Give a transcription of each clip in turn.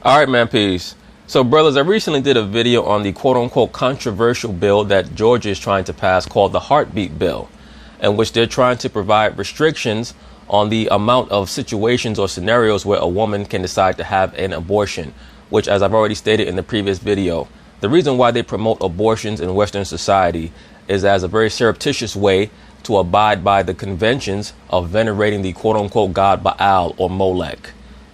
All right, man, peace. So, brothers, I recently did a video on the quote-unquote controversial bill that Georgia is trying to pass called the Heartbeat Bill, in which they're trying to provide restrictions on the amount of situations or scenarios where a woman can decide to have an abortion, which, as I've already stated in the previous video, the reason why they promote abortions in Western society is as a very surreptitious way to abide by the conventions of venerating the quote-unquote god Baal or Molech.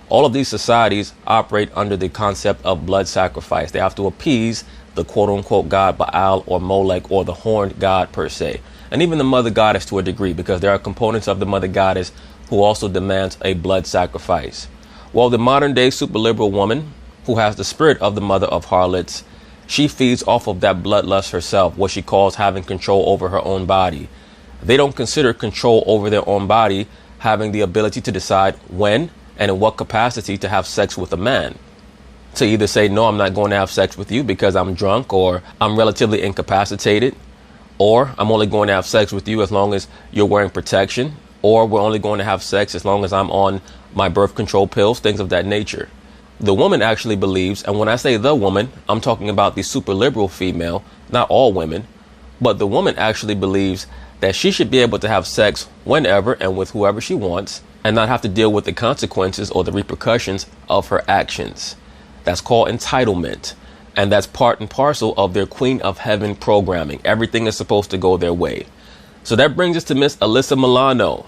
All of these societies operate under the concept of blood sacrifice. They have to appease the quote-unquote god Baal or Molech, or the horned god per se, and even the mother goddess to a degree, because there are components of the mother goddess who also demands a blood sacrifice. Well, the modern day super liberal woman who has the spirit of the mother of harlots, she feeds off of that bloodlust herself, what she calls having control over her own body. They don't consider control over their own body having the ability to decide when and in what capacity to have sex with a man. To either say, no, I'm not going to have sex with you because I'm drunk, or I'm relatively incapacitated, or I'm only going to have sex with you as long as you're wearing protection, or we're only going to have sex as long as I'm on my birth control pills, things of that nature. The woman actually believes, and when I say the woman, I'm talking about the super liberal female, not all women, but the woman actually believes that she should be able to have sex whenever and with whoever she wants, and not have to deal with the consequences or the repercussions of her actions. That's called entitlement. And that's part and parcel of their Queen of Heaven programming. Everything is supposed to go their way. So that brings us to Miss Alyssa Milano.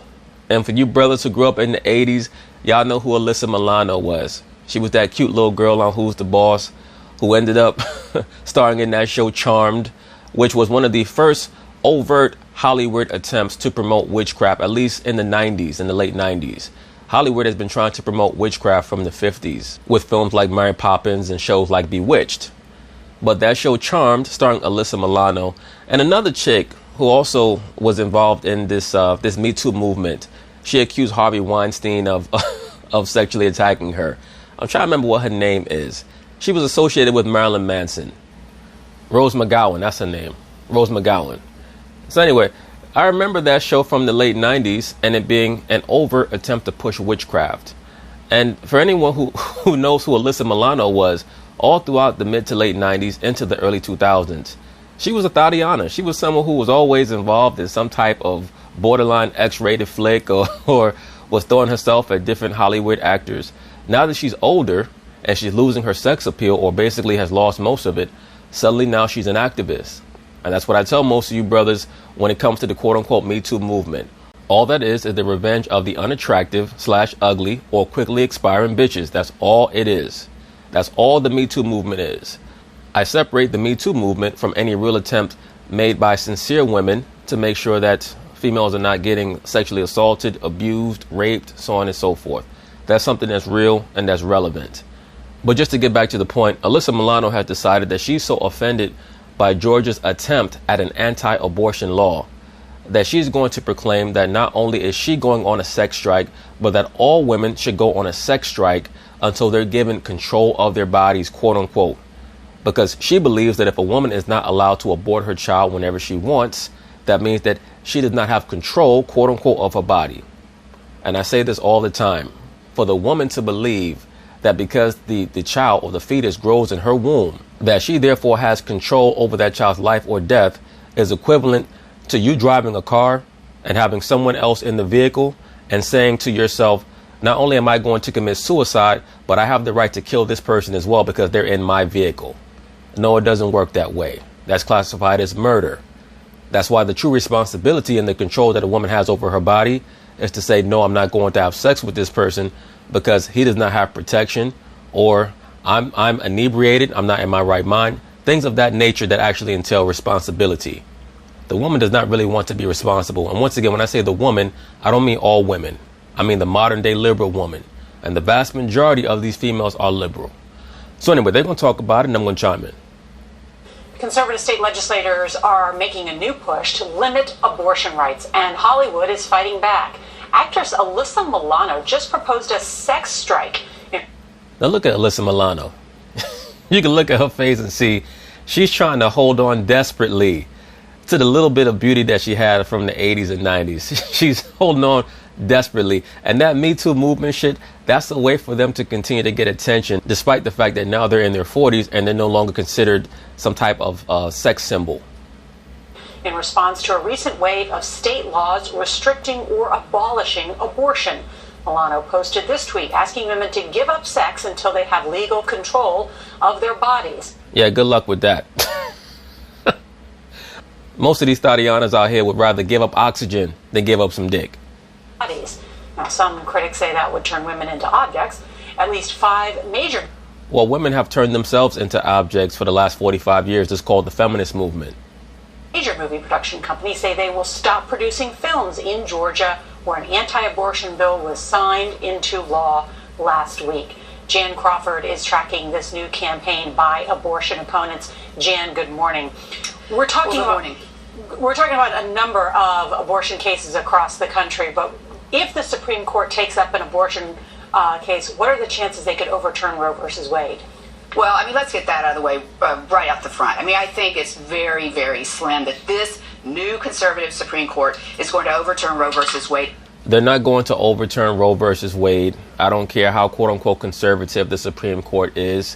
And for you brothers who grew up in the 80s, y'all know who Alyssa Milano was. She was that cute little girl on Who's the Boss who ended up starring in that show Charmed, which was one of the first overt Hollywood attempts to promote witchcraft, at least in the 90s, in the late 90s. Hollywood has been trying to promote witchcraft from the 50s with films like Mary Poppins and shows like Bewitched. But that show Charmed, starring Alyssa Milano and another chick who also was involved in this Me Too movement, she accused Harvey Weinstein of of sexually attacking her. I'm trying to remember what her name is. She was associated with Marilyn Manson. Rose McGowan, that's her name. Rose McGowan. So anyway, I remember that show from the late 90s and it being an overt attempt to push witchcraft. And for anyone who knows who Alyssa Milano was, all throughout the mid to late 90s into the early 2000s, she was a THOTiana. She was someone who was always involved in some type of borderline X-rated flick, or was throwing herself at different Hollywood actors. Now that she's older and she's losing her sex appeal, or basically has lost most of it, suddenly now she's an activist. And that's what I tell most of you brothers when it comes to the quote-unquote Me Too movement. All that is the revenge of the unattractive / ugly or quickly expiring bitches. That's all it is. That's all the Me Too movement is. I separate the Me Too movement from any real attempt made by sincere women to make sure that females are not getting sexually assaulted, abused, raped, so on and so forth. That's something that's real and that's relevant. But just to get back to the point, Alyssa Milano has decided that she's so offended by Georgia's attempt at an anti-abortion law that she's going to proclaim that not only is she going on a sex strike, but that all women should go on a sex strike until they're given control of their bodies, quote unquote. Because she believes that if a woman is not allowed to abort her child whenever she wants, that means that she does not have control, quote unquote, of her body. And I say this all the time. For the woman to believe that because the child or the fetus grows in her womb, that she therefore has control over that child's life or death, is equivalent to you driving a car and having someone else in the vehicle and saying to yourself, not only am I going to commit suicide, but I have the right to kill this person as well because they're in my vehicle. No, it doesn't work that way. That's classified as murder. That's why the true responsibility and the control that a woman has over her body is to say, no, I'm not going to have sex with this person because he does not have protection, or I'm inebriated, I'm not in my right mind. Things of that nature that actually entail responsibility. The woman does not really want to be responsible. And once again, when I say the woman, I don't mean all women. I mean the modern day liberal woman. And the vast majority of these females are liberal. So anyway, they're going to talk about it and I'm going to chime in. Conservative state legislators are making a new push to limit abortion rights, and Hollywood is fighting back. Actress Alyssa Milano just proposed a sex strike. Now look at Alyssa Milano. You can look at her face and see she's trying to hold on desperately to the little bit of beauty that she had from the 80s and 90s. She's holding on desperately. And that Me Too movement shit, that's a way for them to continue to get attention, despite the fact that now they're in their 40s and they're no longer considered some type of sex symbol. In response to a recent wave of state laws restricting or abolishing abortion, Milano posted this tweet asking women to give up sex until they have legal control of their bodies. Yeah, good luck with that. Most of these THOTianas out here would rather give up oxygen than give up some dick. Now, some critics say that would turn women into objects. At least 5 major... Well, women have turned themselves into objects for the last 45 years. It's called the feminist movement. Major movie production companies say they will stop producing films in Georgia, where an anti-abortion bill was signed into law last week. Jan Crawford is tracking this new campaign by abortion opponents. Jan, good morning. We're talking about a number of abortion cases across the country, but if the Supreme Court takes up an abortion case, what are the chances they could overturn Roe versus Wade? Well, I mean, let's get that out of the way right out the front. I mean, I think it's very, very slim that this new conservative Supreme Court is going to overturn Roe versus Wade. They're not going to overturn Roe versus Wade. I don't care how quote-unquote conservative the Supreme Court is.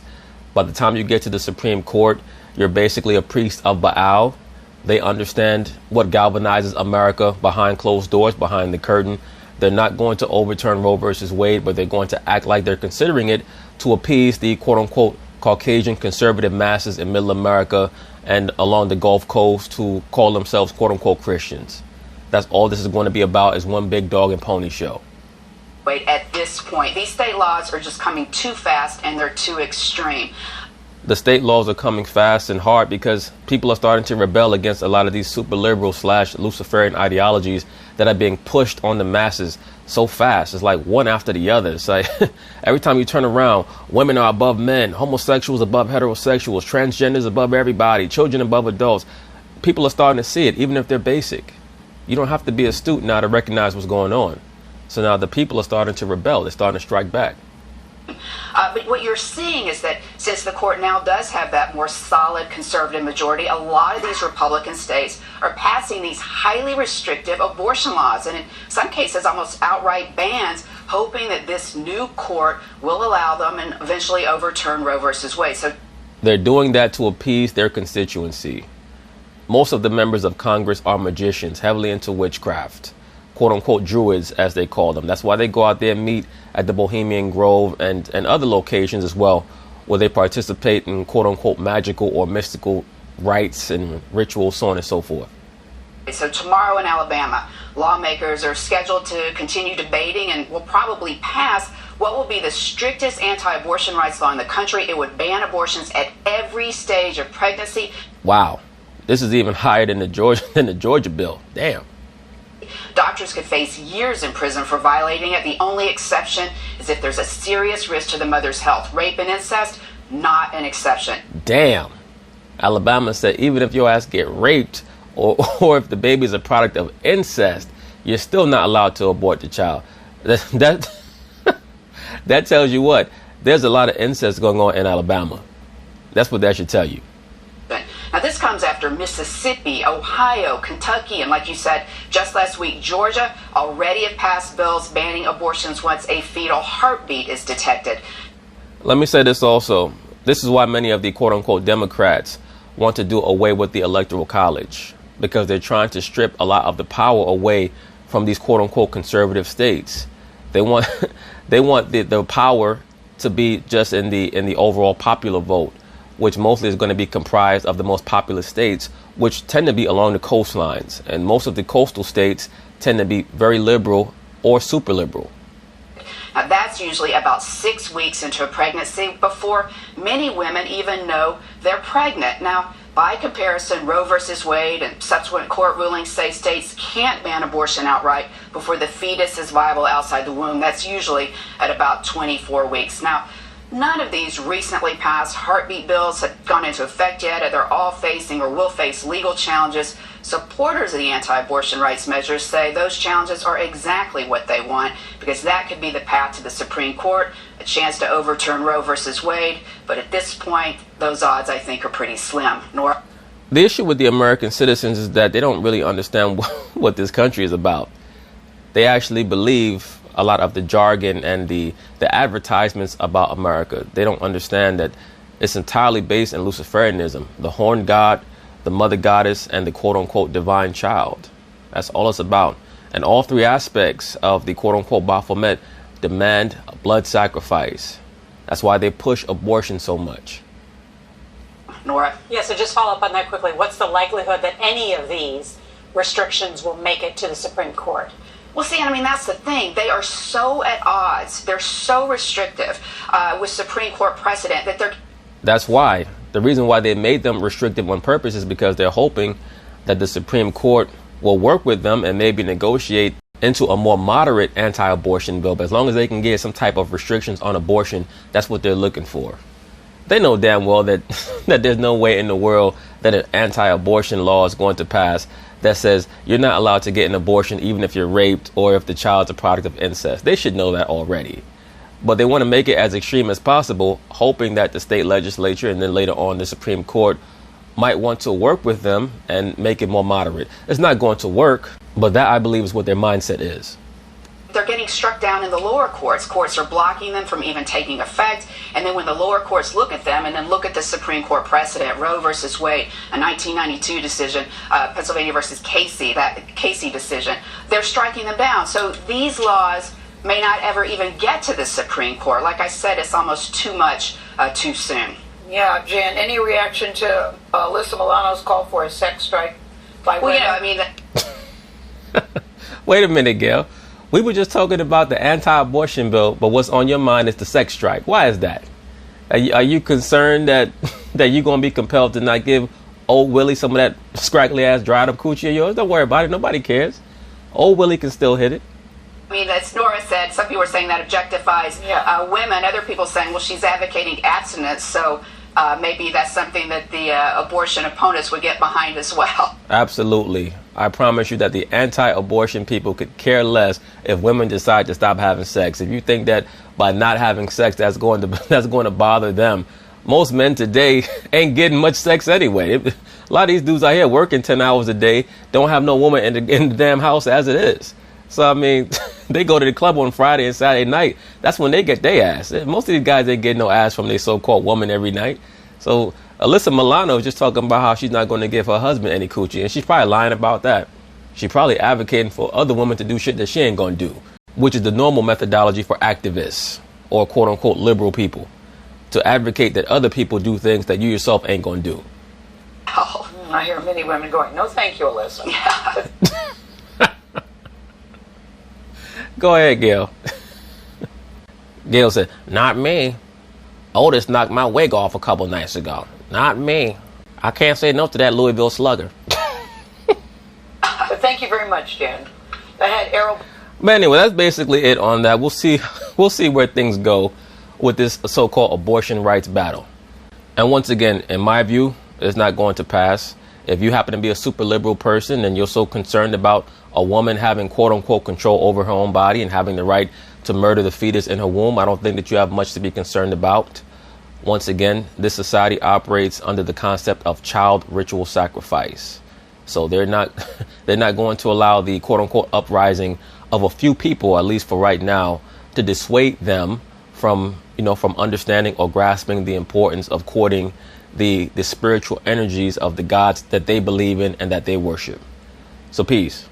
By the time you get to the Supreme Court, you're basically a priest of Baal. They understand what galvanizes America behind closed doors, behind the curtain. They're not going to overturn Roe versus Wade, but they're going to act like they're considering it to appease the quote-unquote Caucasian conservative masses in middle America and along the Gulf Coast who call themselves quote-unquote Christians. That's all this is going to be about, is one big dog and pony show. Wait, at this point, these state laws are just coming too fast and they're too extreme. The state laws are coming fast and hard because people are starting to rebel against a lot of these super liberal / Luciferian ideologies that are being pushed on the masses so fast. It's like one after the other. It's like every time you turn around, women are above men, homosexuals above heterosexuals, transgenders above everybody, children above adults. People are starting to see it, even if they're basic. You don't have to be astute now to recognize what's going on. So now the people are starting to rebel. They're starting to strike back. But what you're seeing is that since the court now does have that more solid conservative majority, a lot of these Republican states are passing these highly restrictive abortion laws, and in some cases almost outright bans, hoping that this new court will allow them and eventually overturn Roe versus Wade. So they're doing that to appease their constituency. Most of the members of Congress are magicians, heavily into witchcraft. Quote-unquote druids, as they call them. That's why they go out there and meet at the Bohemian Grove and other locations as well, where they participate in quote-unquote magical or mystical rites and rituals, so on and so forth. So tomorrow in Alabama, lawmakers are scheduled to continue debating and will probably pass what will be the strictest anti-abortion rights law in the country. It would ban abortions at every stage of pregnancy. Wow. This is even higher than the Georgia bill. Damn. Doctors could face years in prison for violating it. The only exception is if there's a serious risk to the mother's health. Rape and incest, not an exception. Damn. Alabama said even if your ass get raped or if the baby is a product of incest, you're still not allowed to abort the child. That tells you what? There's a lot of incest going on in Alabama. That's what that should tell you. Now, this comes after Mississippi, Ohio, Kentucky, and like you said, just last week, Georgia already have passed bills banning abortions once a fetal heartbeat is detected. Let me say this also. This is why many of the quote-unquote Democrats want to do away with the Electoral College, because they're trying to strip a lot of the power away from these quote-unquote conservative states. They want the power to be just in the overall popular vote, which mostly is going to be comprised of the most populous states, which tend to be along the coastlines. And most of the coastal states tend to be very liberal or super liberal. Now, that's usually about 6 weeks into a pregnancy before many women even know they're pregnant. Now, by comparison, Roe versus Wade and subsequent court rulings say states can't ban abortion outright before the fetus is viable outside the womb. That's usually at about 24 weeks. Now, none of these recently passed heartbeat bills have gone into effect yet, and they're all facing or will face legal challenges. Supporters of the anti-abortion rights measures say those challenges are exactly what they want, because that could be the path to the Supreme Court, a chance to overturn Roe versus Wade. But at this point, those odds, I think, are pretty slim. The issue with the American citizens is that they don't really understand what this country is about. they actually believe a lot of the jargon and the advertisements about America. They don't understand that it's entirely based in Luciferianism, the horned god, the mother goddess, and the quote-unquote divine child. That's all it's about. And all three aspects of the quote-unquote Baphomet demand a blood sacrifice. That's why they push abortion so much. Nora? Yeah, so just follow up on that quickly. What's the likelihood that any of these restrictions will make it to the Supreme Court? Well, see, I mean, that's the thing. They are so at odds. They're so restrictive with Supreme Court precedent that they're... That's why. The reason why they made them restrictive on purpose is because they're hoping that the Supreme Court will work with them and maybe negotiate into a more moderate anti-abortion bill. But as long as they can get some type of restrictions on abortion, that's what they're looking for. They know damn well that that there's no way in the world that an anti-abortion law is going to pass that says you're not allowed to get an abortion even if you're raped or if the child's a product of incest. They should know that already. But they want to make it as extreme as possible, hoping that the state legislature and then later on the Supreme Court might want to work with them and make it more moderate. It's not going to work, but that, I believe, is what their mindset is. They're getting struck down in the lower courts. Courts are blocking them from even taking effect. And then when the lower courts look at them and then look at the Supreme Court precedent, Roe versus Wade, a 1992 decision, Pennsylvania versus Casey, that Casey decision, they're striking them down. So these laws may not ever even get to the Supreme Court. Like I said, it's almost too much too soon. Yeah, Jan, any reaction to Alyssa Milano's call for a sex strike by women? Well, you know, I mean... Wait a minute, Gail. We were just talking about the anti-abortion bill, but what's on your mind is the sex strike. Why is that? Are you concerned that you're going to be compelled to not give old Willie some of that scraggly-ass dried-up coochie of yours? Don't worry about it. Nobody cares. Old Willie can still hit it. I mean, as Nora said, some people are saying that objectifies women. Other people saying, well, she's advocating abstinence, so maybe that's something that the abortion opponents would get behind as well. Absolutely. I promise you that the anti-abortion people could care less if women decide to stop having sex. If you think that by not having sex that's going to bother them, most men today ain't getting much sex anyway. A lot of these dudes out here working 10 hours a day don't have no woman in the damn house as it is. So, I mean, they go to the club on Friday and Saturday night. That's when they get their ass. Most of these guys, they get no ass from their so-called woman every night. So Alyssa Milano is just talking about how she's not going to give her husband any coochie. And she's probably lying about that. She's probably advocating for other women to do shit that she ain't going to do, which is the normal methodology for activists or quote-unquote liberal people, to advocate that other people do things that you yourself ain't going to do. Oh, I hear many women going, no, thank you, Alyssa. Yeah. Go ahead, Gail. Gail said, not me. Otis knocked my wig off a couple nights ago. Not me. I can't say no to that Louisville slugger. But thank you very much, Jan. I had Errol. But anyway, that's basically it on that. We'll see where things go with this so-called abortion rights battle. And once again, in my view, it's not going to pass. If you happen to be a super liberal person and you're so concerned about a woman having quote-unquote control over her own body and having the right to murder the fetus in her womb, I don't think that you have much to be concerned about. Once again, this society operates under the concept of child ritual sacrifice. So they're not going to allow the quote-unquote uprising of a few people, at least for right now, to dissuade them from understanding or grasping the importance of courting the spiritual energies of the gods that they believe in and that they worship. So peace.